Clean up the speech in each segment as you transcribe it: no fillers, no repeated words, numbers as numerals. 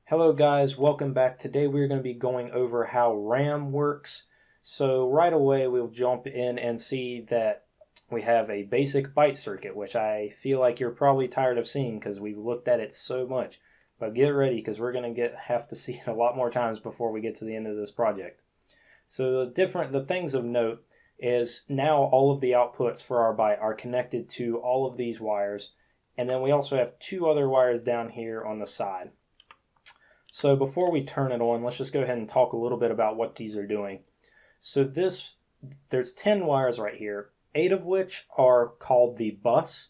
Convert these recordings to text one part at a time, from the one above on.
Hello guys, welcome back. Today we're going to be going over how RAM works. So right away we'll jump in and see that we have a basic byte circuit, which I feel like you're probably tired of seeing because we've looked at it so much. But get ready because we're going to have to see it a lot more times before we get to the end of this project. So the things of note is now all of the outputs for our byte are connected to all of these wires, and then we also have two other wires down here on the side. So before we turn it on, let's just go ahead and talk a little bit about what these are doing. So there's 10 wires right here, 8 of which are called the bus.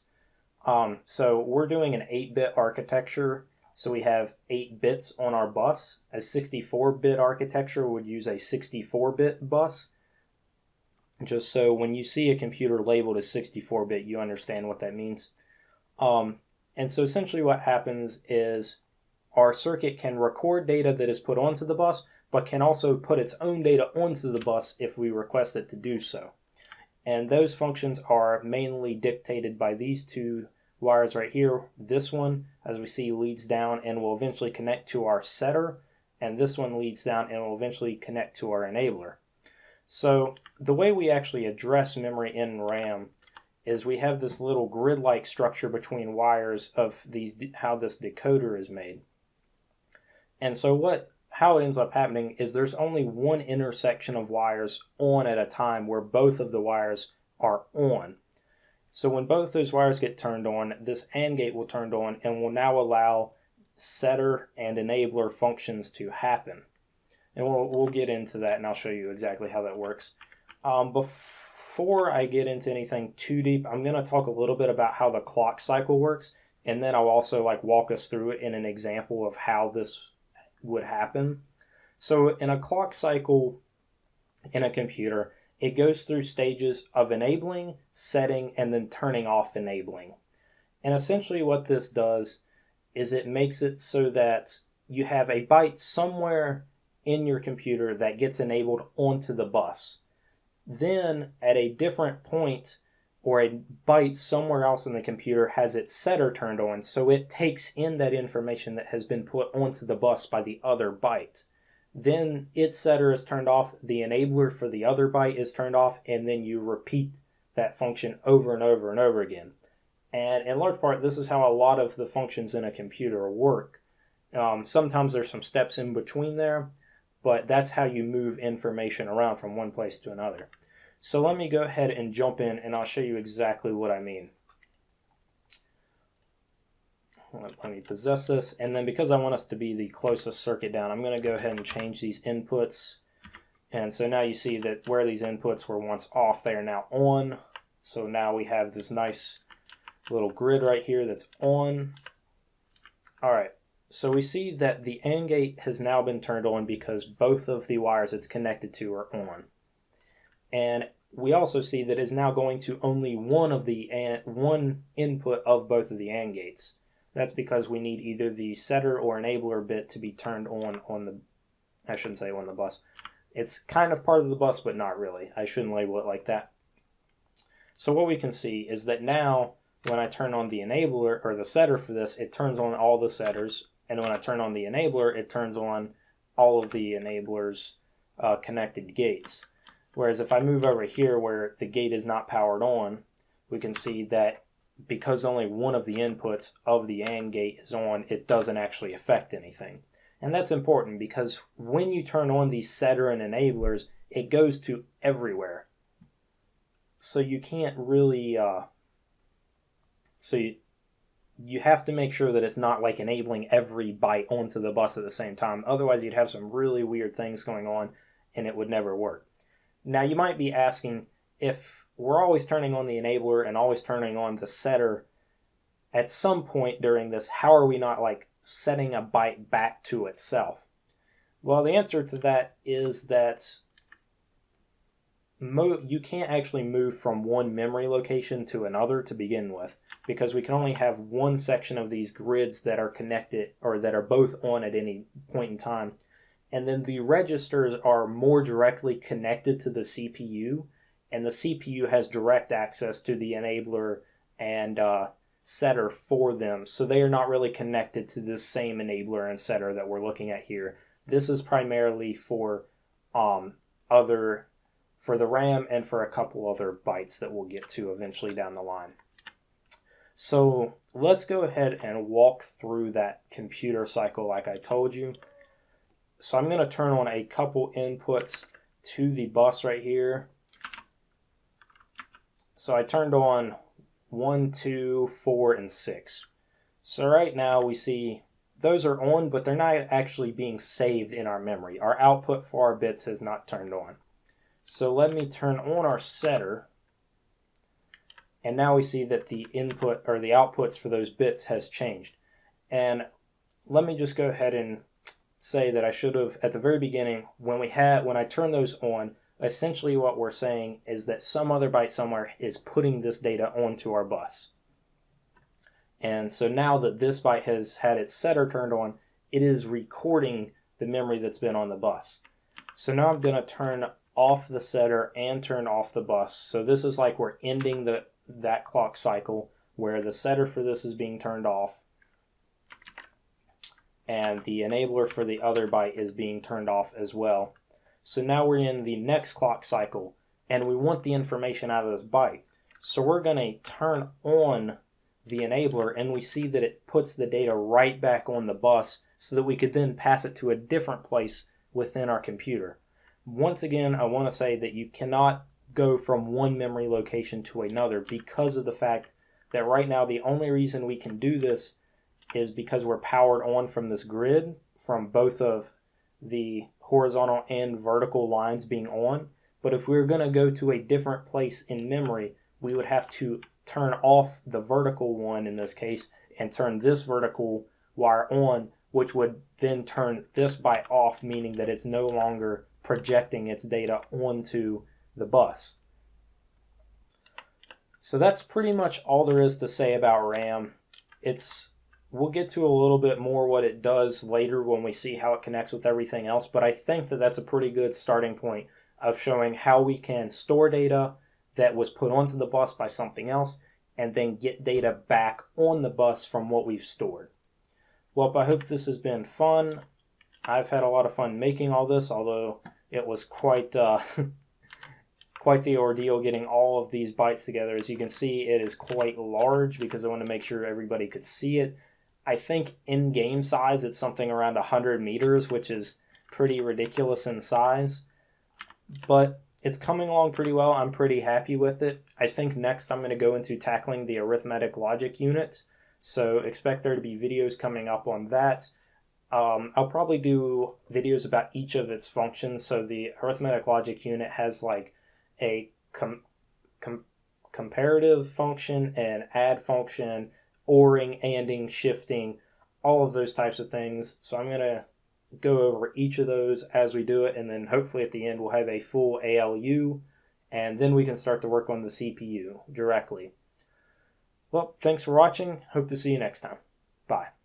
So we're doing an 8-bit architecture, so we have 8 bits on our bus. A 64-bit architecture would use a 64-bit bus. Just so when you see a computer labeled as 64-bit, you understand what that means. And so essentially what happens is our circuit can record data that is put onto the bus, but can also put its own data onto the bus if we request it to do so. And those functions are mainly dictated by these two wires right here. This one, as we see, leads down and will eventually connect to our setter, and this one leads down and will eventually connect to our enabler. So the way we actually address memory in RAM is we have this little grid-like structure between wires of how this decoder is made. And so how it ends up happening is there's only one intersection of wires on at a time where both of the wires are on. So when both those wires get turned on, this AND gate will turn on and will now allow setter and enabler functions to happen. And we'll get into that, and I'll show you exactly how that works. Before I get into anything too deep, I'm going to talk a little bit about how the clock cycle works, and then I'll also walk us through it in an example of how this would happen. So in a clock cycle in a computer, it goes through stages of enabling, setting, and then turning off enabling. And essentially what this does is it makes it so that you have a byte somewhere in your computer that gets enabled onto the bus. Then at a different point, or a byte somewhere else in the computer has its setter turned on, so it takes in that information that has been put onto the bus by the other byte. Then its setter is turned off, the enabler for the other byte is turned off, and then you repeat that function over and over and over again. And in large part, this is how a lot of the functions in a computer work. Sometimes there's some steps in between there, but that's how you move information around from one place to another. So let me go ahead and jump in and I'll show you exactly what I mean. Let me possess this, and then because I want us to be the closest circuit down, I'm going to go ahead and change these inputs. And so now you see that where these inputs were once off, they are now on. So now we have this nice little grid right here that's on. Alright, so we see that the AND gate has now been turned on because both of the wires it's connected to are on. And we also see that it's now going to only one input of both of the AND gates. That's because we need either the setter or enabler bit to be turned on I shouldn't say on the bus. It's kind of part of the bus, but not really. I shouldn't label it like that. So what we can see is that now when I turn on the enabler or the setter for this, it turns on all the setters. And when I turn on the enabler, it turns on all of the enabler's connected gates. Whereas if I move over here where the gate is not powered on, we can see that because only one of the inputs of the AND gate is on, it doesn't actually affect anything. And that's important because when you turn on these setter and enablers, it goes to everywhere. So you can't really, you have to make sure that it's not like enabling every byte onto the bus at the same time. Otherwise you'd have some really weird things going on and it would never work. Now you might be asking, if we're always turning on the enabler and always turning on the setter, at some point during this, how are we not setting a byte back to itself? Well, the answer to that is that you can't actually move from one memory location to another to begin with, because we can only have one section of these grids that are connected or that are both on at any point in time. And then the registers are more directly connected to the CPU, and the CPU has direct access to the enabler and setter for them. So they are not really connected to this same enabler and setter that we're looking at here. This is primarily for for the RAM and for a couple other bytes that we'll get to eventually down the line. So let's go ahead and walk through that computer cycle like I told you. So I'm going to turn on a couple inputs to the bus right here. So I turned on 1, 2, 4, and 6. So right now we see those are on, but they're not actually being saved in our memory. Our output for our bits has not turned on. So let me turn on our setter, and now we see that the input or the outputs for those bits has changed. And let me just go ahead and say that I should have at the very beginning when I turn those on, essentially what we're saying is that some other byte somewhere is putting this data onto our bus. And so now that this byte has had its setter turned on, it is recording the memory that's been on the bus. So now I'm going to turn off the setter and turn off the bus. So this is like we're ending that clock cycle where the setter for this is being turned off and the enabler for the other byte is being turned off as well. So now we're in the next clock cycle and we want the information out of this byte. So we're going to turn on the enabler and we see that it puts the data right back on the bus so that we could then pass it to a different place within our computer. Once again, I want to say that you cannot go from one memory location to another because of the fact that right now the only reason we can do this is because we're powered on from this grid from both of the horizontal and vertical lines being on. But if we were going to go to a different place in memory, we would have to turn off the vertical one in this case and turn this vertical wire on, which would then turn this byte off, meaning that it's no longer projecting its data onto the bus. So that's pretty much all there is to say about RAM. We'll get to a little bit more what it does later when we see how it connects with everything else, but I think that that's a pretty good starting point of showing how we can store data that was put onto the bus by something else and then get data back on the bus from what we've stored. Well, I hope this has been fun. I've had a lot of fun making all this, although it was quite quite the ordeal getting all of these bytes together. As you can see, it is quite large because I want to make sure everybody could see it. I think in game size it's something around 100 meters, which is pretty ridiculous in size, but it's coming along pretty well. I'm pretty happy with it. I think next I'm going to go into tackling the arithmetic logic unit, so expect there to be videos coming up on that. I'll probably do videos about each of its functions. So the arithmetic logic unit has like a comparative function, an add function, ORing, ANDing, shifting, all of those types of things. So I'm going to go over each of those as we do it, and then hopefully at the end we'll have a full ALU, and then we can start to work on the CPU directly. Well, thanks for watching. Hope to see you next time. Bye.